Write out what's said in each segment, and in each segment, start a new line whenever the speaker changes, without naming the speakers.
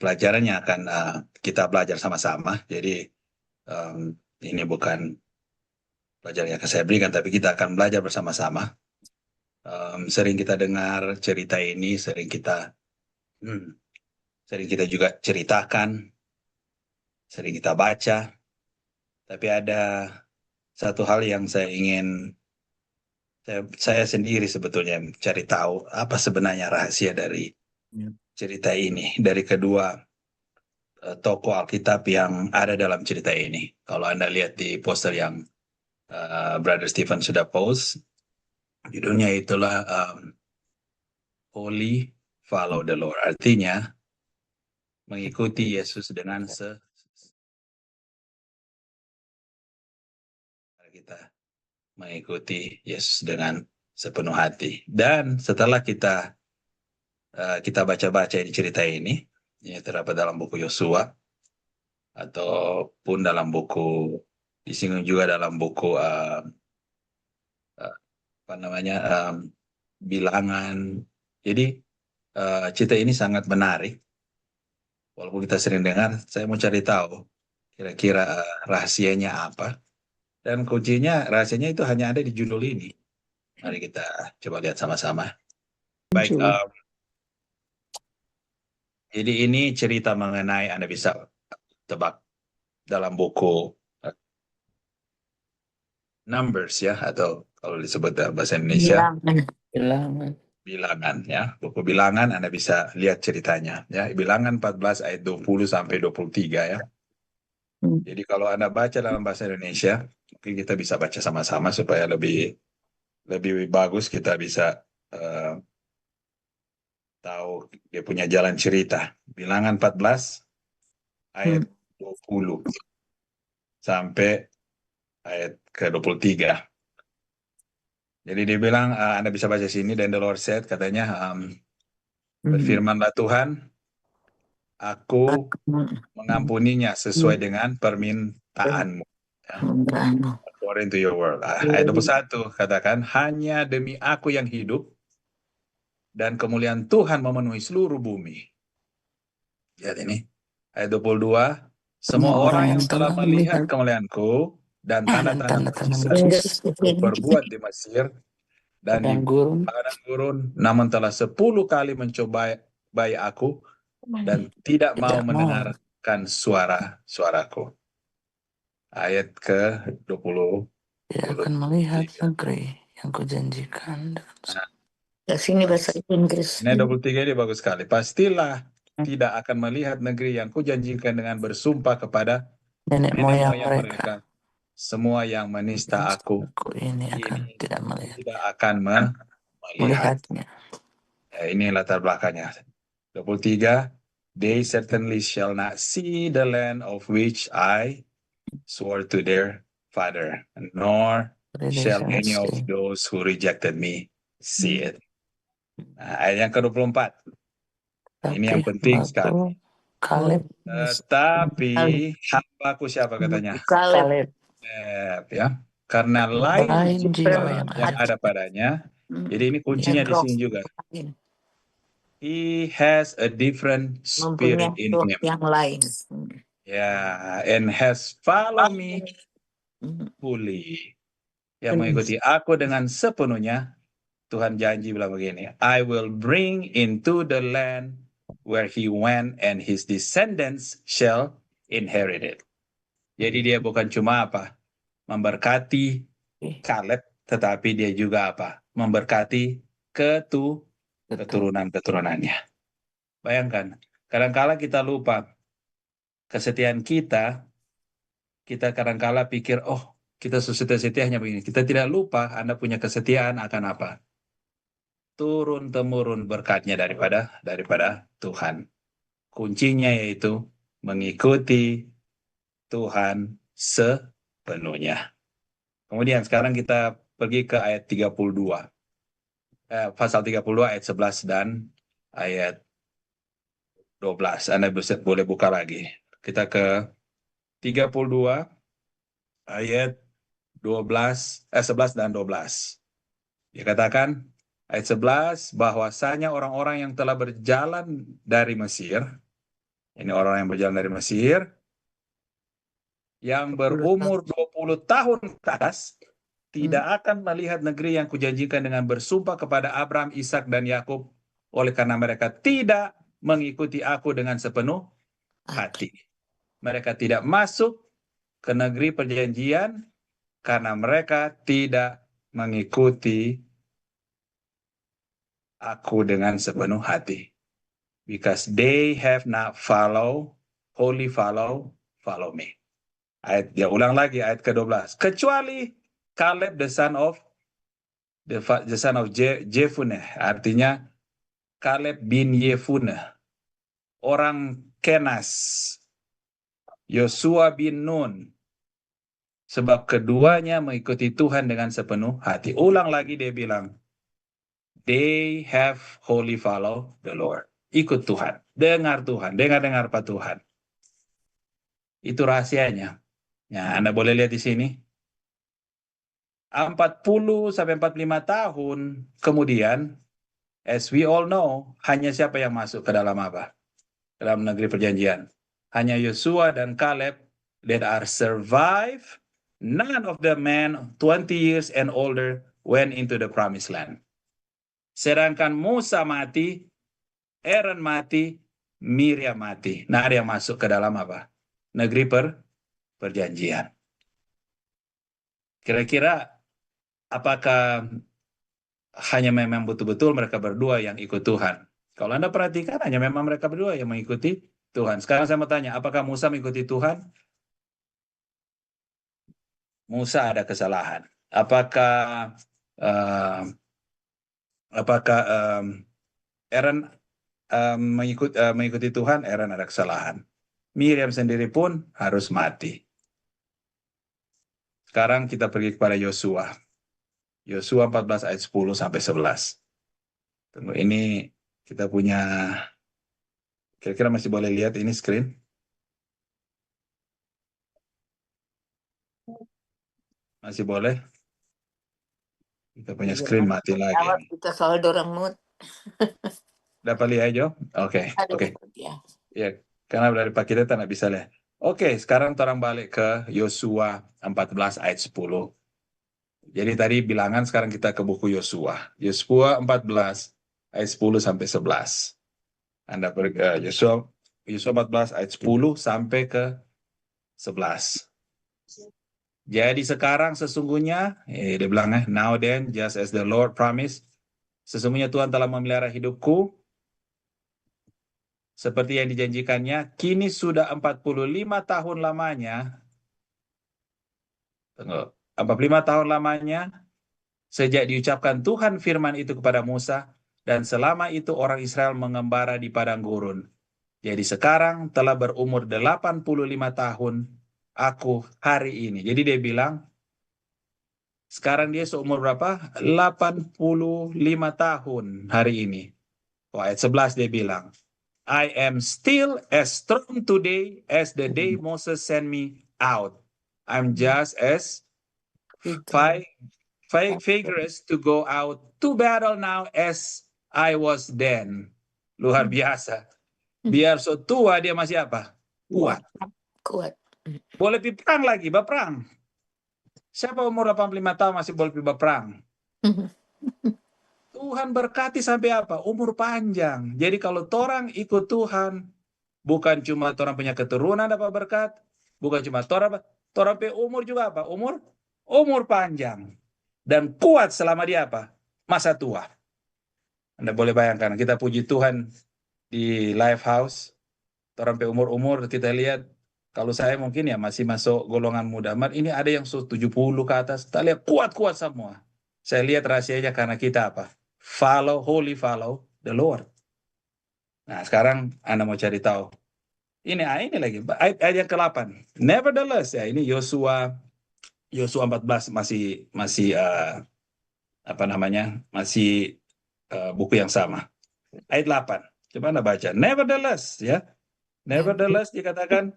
pelajarannya akan kita belajar sama-sama. Jadi ini bukan pelajaran yang akan saya berikan, tapi kita akan belajar bersama-sama. Sering kita dengar cerita ini, sering kita juga ceritakan, sering kita baca. Tapi ada satu hal yang saya sendiri sebetulnya cari tahu apa sebenarnya rahasia dari cerita ini, dari kedua tokoh Alkitab yang ada dalam cerita ini. Kalau Anda lihat di poster yang Brother Stephen sudah post, judulnya itulah Holy Follow the Lord. Artinya mengikuti Yesus dengan kita mengikuti Yesus dengan sepenuh hati. Dan setelah kita baca-baca di cerita ini, ini terdapat dalam buku Yosua ataupun dalam buku, disinggung juga dalam buku Bilangan. Jadi cerita ini sangat menarik. Walaupun kita sering dengar, saya mau cari tahu kira-kira rahasianya apa. Dan kuncinya, rahasianya itu hanya ada di judul ini. Mari kita coba lihat sama-sama. Baik, jadi ini cerita mengenai, Anda bisa tebak dalam buku Numbers ya, atau kalau disebut dalam bahasa Indonesia Bilangan ya. Buku Bilangan Anda bisa lihat ceritanya ya. Bilangan 14 ayat 20 sampai 23 ya. Jadi kalau Anda baca dalam bahasa Indonesia, mungkin kita bisa baca sama-sama supaya lebih bagus, kita bisa tahu dia punya jalan cerita. Bilangan 14 ayat 20 sampai ayat ke-23. Jadi dia bilang, Anda bisa baca sini, dan the Lord said, katanya, berfirmanlah Tuhan, aku mengampuninya sesuai dengan permintaanmu. Ya. According to your word. Ayat 21 katakan, hanya demi aku yang hidup, dan kemuliaan Tuhan memenuhi seluruh bumi. Lihat ini. Ayat 22, semua orang yang telah melihat kemuliaanku dan tanda-tanda mujizat berbuat di Mesir dan di padang gurun, namun telah 10 kali mencobai aku dan tidak mau mendengarkan suaraku. Ayat ke-20.
Dia akan melihat negeri yang kujanjikan.
Sini bahasa Inggris.
Ini 23 ini bagus sekali. Pastilah tidak akan melihat negeri yang kujanjikan dengan bersumpah kepada
nenek moyang mereka.
Semua yang menista aku
ini akan tidak
akan melihatnya. Ya, ini latar belakangnya. 23, they certainly shall not see the land of which I swore to their father, nor shall any of those who rejected me see it. Nah, ayat yang ke-24. Ini yang penting sekali. Tetapi hambaku siapa katanya?
Kaleb.
Ya, karena lain jiwa yang ada padanya. Jadi ini kuncinya di sini juga. He has a different spirit in him.
Yang lain.
Ya, and has followed me fully. Yang mengikuti aku dengan sepenuhnya. Tuhan janji bilang begini, I will bring into the land where he went and his descendants shall inherit it. Jadi dia bukan cuma apa? Memberkati Kaleb, tetapi dia juga apa? Memberkati keturunan-keturunannya. Bayangkan, kadang-kala kita lupa kesetiaan kita kadang-kala pikir, oh kita setia hanya begini. Kita tidak lupa Anda punya kesetiaan akan apa? Turun-temurun berkatnya daripada Tuhan. Kuncinya yaitu mengikuti Tuhan sepenuhnya. Kemudian sekarang kita pergi ke ayat 32. Pasal 32 ayat 11 dan ayat 12. Anda boleh buka lagi. Kita ke 32 ayat 11 dan 12. Dikatakan ayat 11, bahwasanya orang-orang yang telah berjalan dari Mesir Ini orang yang berjalan dari Mesir, yang
20
berumur 20 tahun ke atas, tidak
Hmm.
akan melihat negeri yang kujanjikan dengan bersumpah kepada Abraham, Ishak, dan Yakub, oleh karena mereka tidak mengikuti aku dengan sepenuh hati. Mereka tidak masuk ke negeri perjanjian karena mereka tidak mengikuti aku dengan sepenuh hati. Because they have not follow me. Dia ulang lagi ayat ke-12. Kecuali Caleb the son of Jefuneh, artinya Caleb bin Yefuneh, orang Kenas, Yosua bin Nun, sebab keduanya mengikuti Tuhan dengan sepenuh hati. Ulang lagi dia bilang, they have wholly follow the Lord. Ikut Tuhan, dengar Tuhan, dengar Pak Tuhan. Itu rahasianya. Ya, Anda boleh lihat di sini. 40 sampai 45 tahun kemudian, as we all know, hanya siapa yang masuk ke dalam apa? Dalam negeri perjanjian. Hanya Yosua dan Caleb that are survive. None of the men 20 years and older went into the promised land. Sedangkan Musa mati, Aaron mati, Miriam mati. Nah, ada yang masuk ke dalam apa? Negeri perjanjian. Kira-kira apakah hanya memang betul-betul mereka berdua yang ikut Tuhan? Kalau Anda perhatikan, hanya memang mereka berdua yang mengikuti Tuhan. Sekarang saya mau tanya, apakah Musa mengikuti Tuhan? Musa ada kesalahan. Apakah Aaron mengikuti Tuhan? Aaron ada kesalahan. Miriam sendiri pun harus mati. Sekarang kita pergi kepada Yosua. Yosua 14 ayat 10 sampai 11. Tunggu, ini kita punya, kira-kira masih boleh lihat ini screen? Masih boleh? Kita punya screen mati lagi.
Kita soal dorang mood.
Dapat lihat Jo? Oke.
Ya.
Ya, karena dari Pak kita tak bisa lihat. Oke, sekarang orang balik ke Yosua 14 ayat 10. Jadi tadi bilangan, sekarang kita ke buku Yosua. Yosua 14 ayat 10 sampai 11. Anda pergi ke Yosua 14 ayat 10 sampai ke 11. Jadi sekarang sesungguhnya, dia bilang, now then, just as the Lord promised, sesungguhnya Tuhan telah memelihara hidupku, seperti yang dijanjikannya, kini sudah 45 tahun lamanya, 45 tahun lamanya, sejak diucapkan Tuhan firman itu kepada Musa, dan selama itu orang Israel mengembara di padang gurun. Jadi sekarang telah berumur 85 tahun aku hari ini. Jadi dia bilang, sekarang dia seumur berapa? 85 tahun hari ini. Ayat 11 dia bilang, I am still as strong today as the day Moses sent me out. I'm just as vigorous to go out to battle now as I was then. Luar biasa. Biar so tua dia masih apa? Kuat. Boleh pergi perang lagi, berperang. Siapa umur 85 tahun masih boleh pergi berperang? Tuhan berkati sampai apa? Umur panjang. Jadi kalau orang ikut Tuhan, bukan cuma orang punya keturunan dapat berkat, bukan cuma orang punya umur juga apa? Umur panjang. Dan kuat selama dia apa? Masa tua. Anda boleh bayangkan, kita puji Tuhan di Lifehouse, orang punya umur-umur kita lihat, kalau saya mungkin ya masih masuk golongan muda, ini ada yang 70 ke atas, kita lihat kuat-kuat semua. Saya lihat rahasianya karena kita apa? Follow the Lord. Nah, sekarang Anda mau cari tahu. Ini lagi, ayat yang ke-8. Nevertheless, ya ini Yosua 14 masih masih buku yang sama. Ayat 8. Coba Anda baca. Nevertheless, ya. Nevertheless dikatakan,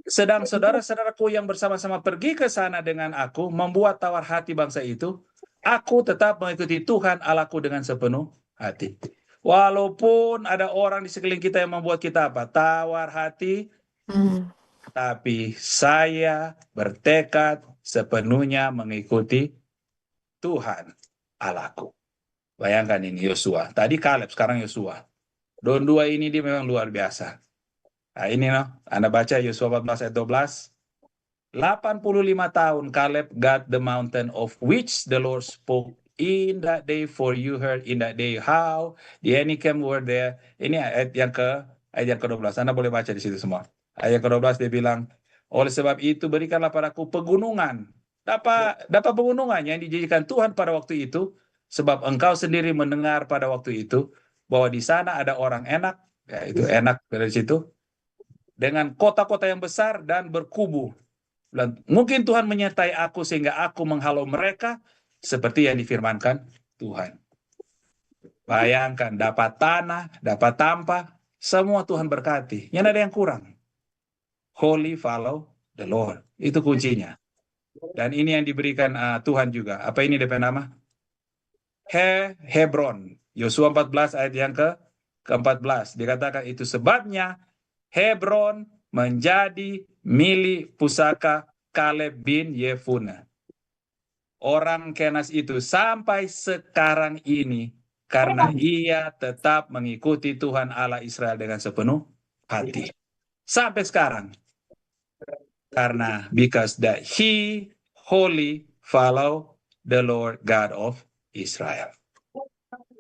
sedang saudara-saudaraku yang bersama-sama pergi ke sana dengan aku, membuat tawar hati bangsa itu, aku tetap mengikuti Tuhan Allahku dengan sepenuh hati. Walaupun ada orang di sekeliling kita yang membuat kita apa? Tawar hati, tapi saya bertekad sepenuhnya mengikuti Tuhan Allahku. Bayangkan ini Yosua. Tadi Kaleb, sekarang Yosua. Dua ini dia memang luar biasa. Nah ini Anda baca Yosua 14 ayat 12. 85 tahun Caleb got the mountain of which the Lord spoke in that day, for you heard in that day how the Anakim were there. Ini ayat yang ke-12. Anda boleh baca di situ semua. Ayat yang ke-12 dia bilang, oleh sebab itu berikanlah padaku pegunungan. Dapat pegunungan yang dijanjikan Tuhan pada waktu itu, sebab engkau sendiri mendengar pada waktu itu bahwa di sana ada orang enak, ya itu enak dari situ, dengan kota-kota yang besar dan berkubu. Mungkin Tuhan menyertai aku sehingga aku menghalau mereka seperti yang difirmankan Tuhan. Bayangkan, dapat tanah, dapat tampah, semua Tuhan berkati. Yang ada yang kurang. Holy follow the Lord. Itu kuncinya. Dan ini yang diberikan Tuhan juga. Apa ini DP nama? Hebron. Yosua 14 ayat yang ke-14. Dikatakan itu sebabnya Hebron menjadi milik pusaka Kaleb bin Yefune. Orang Kenas itu sampai sekarang ini karena ia tetap mengikuti Tuhan Allah Israel dengan sepenuh hati. Sampai sekarang. Karena because that he wholly follow the Lord God of Israel.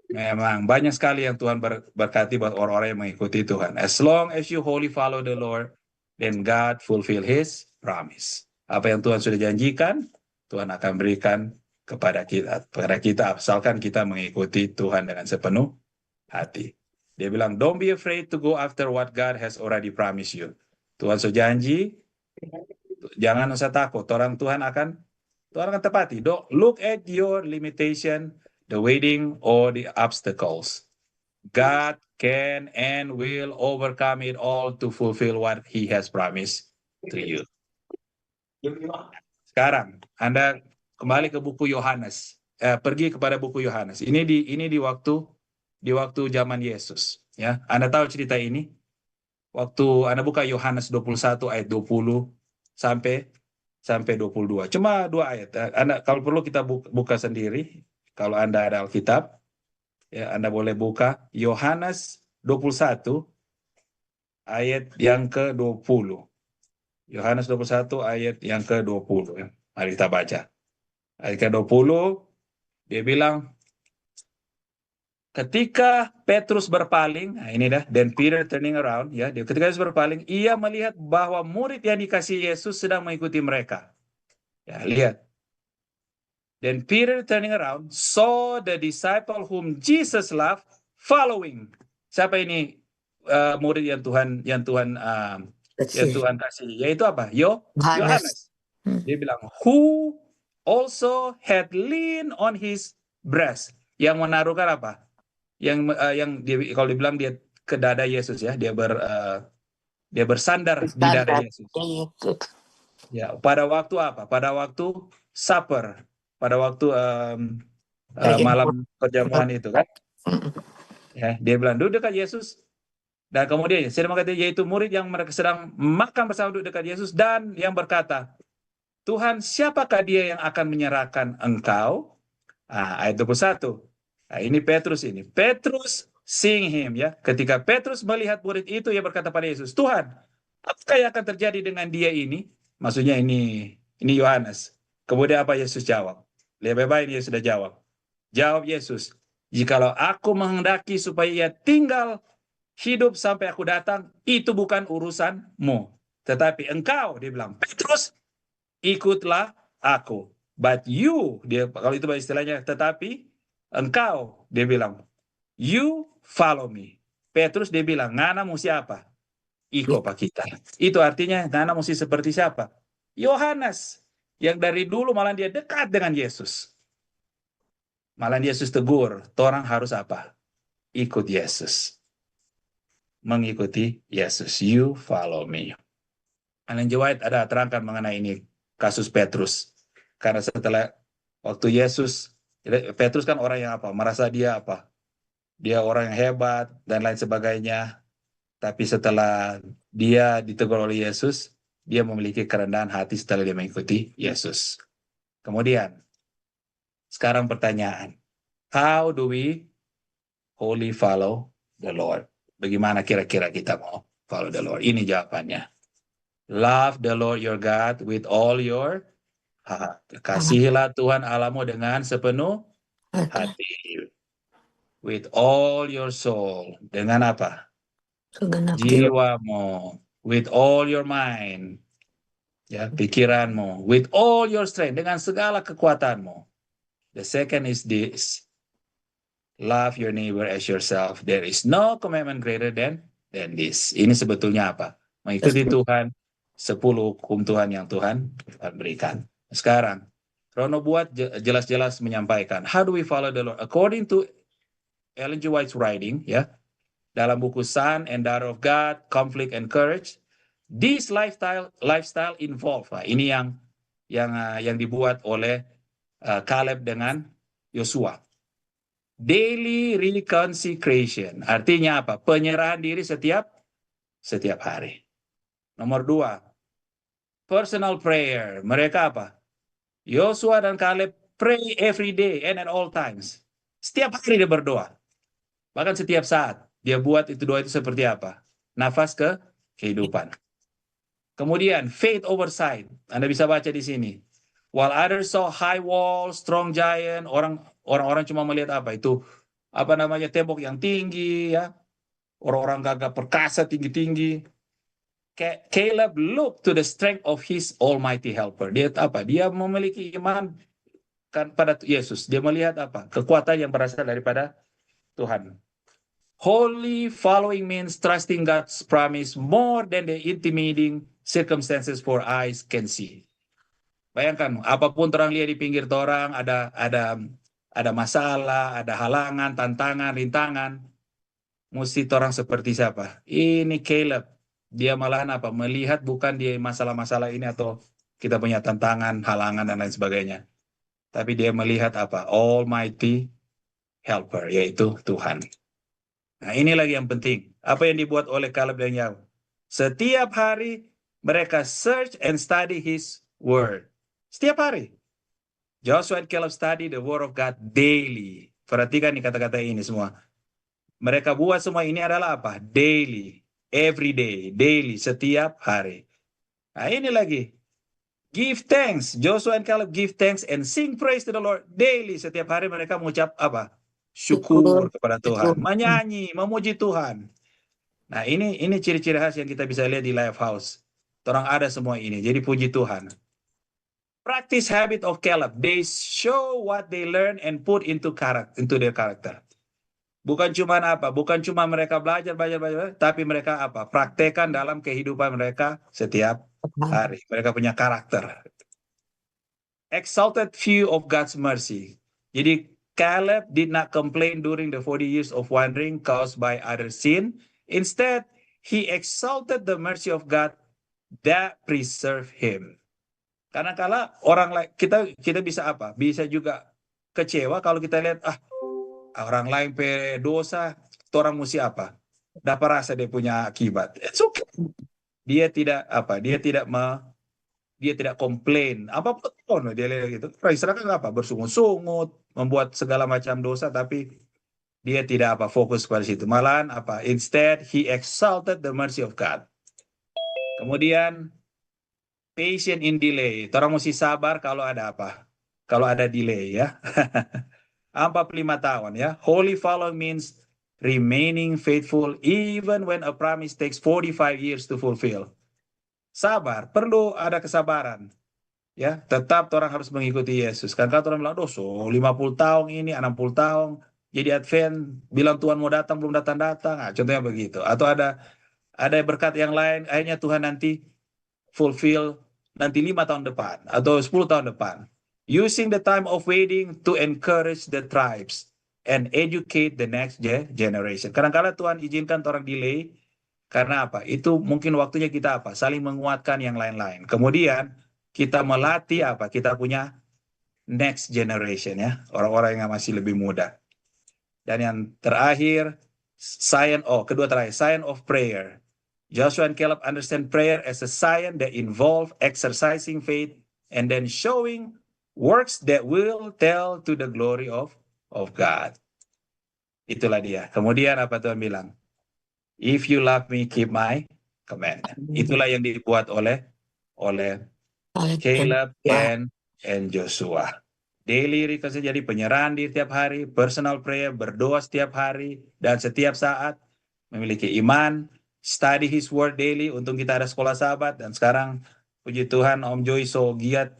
Memang banyak sekali yang Tuhan berkati buat orang-orang yang mengikuti Tuhan. As long as you wholly follow the Lord, then God fulfill His promise. Apa yang Tuhan sudah janjikan, Tuhan akan berikan kepada kita, asalkan kita mengikuti Tuhan dengan sepenuh hati. Dia bilang, don't be afraid to go after what God has already promised you. Tuhan sudah janji, jangan usah takut. Tuhan akan tepati. Don't look at your limitation, the waiting, or the obstacles. God can and will overcome it all to fulfill what He has promised to you. Sekarang Anda kembali ke buku Yohanes, pergi kepada buku Yohanes. Ini di waktu zaman Yesus. Ya, Anda tahu cerita ini? Waktu Anda buka Yohanes 21 ayat 20 sampai 22. Cuma 2 ayat. Anda kalau perlu kita buka sendiri. Kalau Anda ada Alkitab, ya Anda boleh buka Yohanes 21 ayat yang ke-20. Yohanes 21 ayat yang ke-20. Mari kita baca. Ayat ke-20 dia bilang, ketika Petrus berpaling, nah ini then Peter turning around, ya. Ketika Petrus berpaling, ia melihat bahwa murid yang dikasihi Yesus sedang mengikuti mereka. Ya, lihat. Then Peter turning around saw the disciple whom Jesus loved following. Siapa ini murid yang Tuhan kasih? Yaitu apa? Yohanes. Dia bilang, who also had leaned on his breast. Yang menaruhkan apa? Kalau dibilang dia ke dada Yesus, ya, dia bersandar di dada Yesus. Ya, pada waktu apa? Pada waktu supper, pada waktu malam perjamuan itu kan? Ya, dia bilang duduk dekat Yesus, dan kemudian saya mengatakan yaitu murid yang mereka sedang makan bersama duduk dekat Yesus dan yang berkata, Tuhan, siapakah dia yang akan menyerahkan engkau? Ayat 21. Nah, ini Petrus ini. Petrus seeing him, ya. Ketika Petrus melihat murid itu, ia berkata pada Yesus, Tuhan, apakah yang akan terjadi dengan dia ini? Maksudnya ini Yohanes. Kemudian apa Yesus jawab? Lebih baik dia sudah jawab. Jawab Yesus, jikalau aku menghendaki supaya ia tinggal hidup sampai aku datang, itu bukan urusanmu. Tetapi engkau, dia bilang, Petrus, ikutlah aku. But you, kalau itu istilahnya, tetapi engkau, dia bilang, you follow me. Petrus dia bilang, ngana mesti apa? Iko pak kita. Itu artinya ngana mesti seperti siapa? Yohanes, yang dari dulu malah dia dekat dengan Yesus. Malah Yesus tegur, orang harus apa? Ikut Yesus. Mengikuti Yesus. You follow me. Ellen G. White ada terangkan mengenai ini, kasus Petrus. Karena setelah waktu Yesus, Petrus kan orang yang apa? Merasa dia apa? dia orang yang hebat, dan lain sebagainya. Tapi setelah dia ditegur oleh Yesus, dia memiliki kerendahan hati setelah dia mengikuti Yesus. Kemudian, sekarang pertanyaan, how do we wholly follow the Lord? Bagaimana kira-kira kita mau follow the Lord? Ini jawabannya. Love the Lord your God with all your heart. Kasihilah Tuhan Allahmu dengan sepenuh hati. With all your soul. Dengan apa?
Segenap
Jiwamu. With all your mind. Ya, pikiranmu. With all your strength. Dengan segala kekuatanmu. The second is this. Love your neighbor as yourself. There is no commandment greater than this. Ini sebetulnya apa? Mengikuti Tuhan, 10 hukum Tuhan yang Tuhan berikan. Sekarang, Rono buat jelas-jelas menyampaikan, how do we follow the Lord? According to Ellen G. White's writing, ya, dalam buku Son and Daughter of God, Conflict and Courage, this lifestyle involve. Ini yang dibuat oleh Caleb dengan Yosua. Daily reconsecration, artinya apa? Penyerahan diri setiap hari. Nomor 2, personal prayer. Mereka apa? Yosua dan Caleb pray every day and at all times. Setiap hari dia berdoa. Bahkan setiap saat dia buat itu doa itu seperti apa? Nafas kehidupan. Kemudian faith over sight. Anda bisa baca di sini. While others saw high wall, strong giant, orang-orang cuma melihat apa itu? Apa namanya, tembok yang tinggi, ya. Orang-orang gagah perkasa tinggi-tinggi. Caleb looked to the strength of his almighty helper. Dia apa? Dia memiliki iman pada Yesus. Dia melihat apa? Kekuatan yang berasal daripada Tuhan. Holy following means trusting God's promise more than the intimidating circumstances for eyes can see. Bayangkan, apapun orang lihat di pinggir orang, ada masalah, ada halangan, tantangan, rintangan. Mesti orang seperti siapa? Ini Caleb. Dia malahan apa? Melihat bukan dia masalah-masalah ini atau kita punya tantangan, halangan, dan lain sebagainya. Tapi dia melihat apa? Almighty helper, yaitu Tuhan. Nah, ini lagi yang penting. Apa yang dibuat oleh Caleb dan Yahweh? Setiap hari mereka search and study his word. Setiap hari. Joshua and Caleb study the word of God daily. Perhatikan nih kata-kata ini semua. Mereka buat semua ini adalah apa? Daily. Every day. Daily. Setiap hari. Nah, ini lagi. Give thanks. Joshua and Caleb give thanks and sing praise to the Lord daily. Setiap hari mereka mengucap apa? Syukur kepada Tuhan. Menyanyi, memuji Tuhan. Nah, ini ciri-ciri khas yang kita bisa lihat di Lifehouse. Orang ada semua ini. Jadi puji Tuhan. Practice habit of Caleb. They show what they learn and put into their character. Bukan cuma apa? Bukan cuma mereka belajar, tapi mereka apa? Praktekan dalam kehidupan mereka setiap hari. Mereka punya karakter. Exalted view of God's mercy. Jadi Caleb did not complain during the 40 years of wandering caused by other sin. Instead, he exalted the mercy of God that preserved him. Karena kalau orang lain, kita bisa apa? Bisa juga kecewa kalau kita lihat orang lain dosa, orang mesti apa? Dapat rasa dia punya akibat. It's okay. Dia tidak apa? Dia tidak komplain. Apapun dia lihat gitu. Israel kan apa? Bersungut-sungut, membuat segala macam dosa, tapi dia tidak apa? Fokus pada situ. Malahan apa? Instead, he exalted the mercy of God. Kemudian patient in delay. Orang mesti sabar kalau ada apa? Kalau ada delay, ya. 45 tahun, ya. Holy following means remaining faithful even when a promise takes 45 years to fulfill. Sabar, perlu ada kesabaran. Ya, tetap orang harus mengikuti Yesus. Kan kalau orang bilang, 50 tahun ini, 60 tahun, jadi Advent, bilang Tuhan mau datang, belum datang-datang. Nah, contohnya begitu. Atau ada berkat yang lain, akhirnya Tuhan nanti fulfill nanti 5 tahun depan atau 10 tahun depan. Using the time of waiting to encourage the tribes and educate the next generation. Kadang-kadang Tuhan izinkan orang delay karena apa? Itu mungkin waktunya kita apa? Saling menguatkan yang lain-lain. Kemudian kita melatih apa? Kita punya next generation, ya, orang-orang yang masih lebih muda. Dan yang terakhir, kedua terakhir, sign of prayer. Joshua and Caleb understand prayer as a sign that involve exercising faith and then showing works that will tell to the glory of God. Itulah dia. Kemudian apa Tuhan bilang? If you love me, keep my command. Itulah yang dibuat oleh Caleb and Joshua. Daily reconciliation, jadi penyerahan di tiap hari, personal prayer, berdoa setiap hari dan setiap saat, memiliki iman, study His Word daily. Untung kita ada sekolah sahabat, dan sekarang puji Tuhan Om Joy so giat,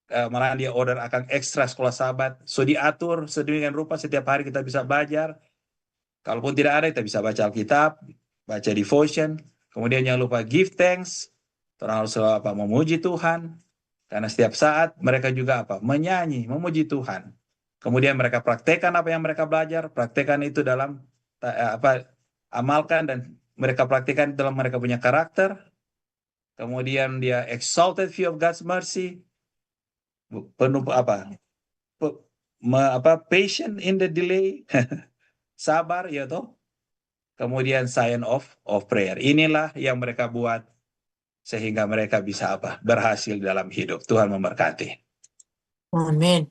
malah dia order akan ekstra sekolah sahabat. So diatur sedemikian rupa setiap hari kita bisa belajar. Kalaupun tidak ada, kita bisa baca Alkitab, baca devotion. Kemudian jangan lupa give thanks. Orang harus memuji Tuhan. Karena setiap saat mereka juga menyanyi, memuji Tuhan. Kemudian mereka praktekkan apa yang mereka belajar, praktekkan itu dalam amalkan, dan mereka praktekkan dalam mereka punya karakter. Kemudian dia exalted view of God's mercy, penuh patient in the delay, sabar ya toh. Kemudian sign of prayer. Inilah yang mereka buat sehingga mereka bisa berhasil dalam hidup. Tuhan memberkati.
Amin.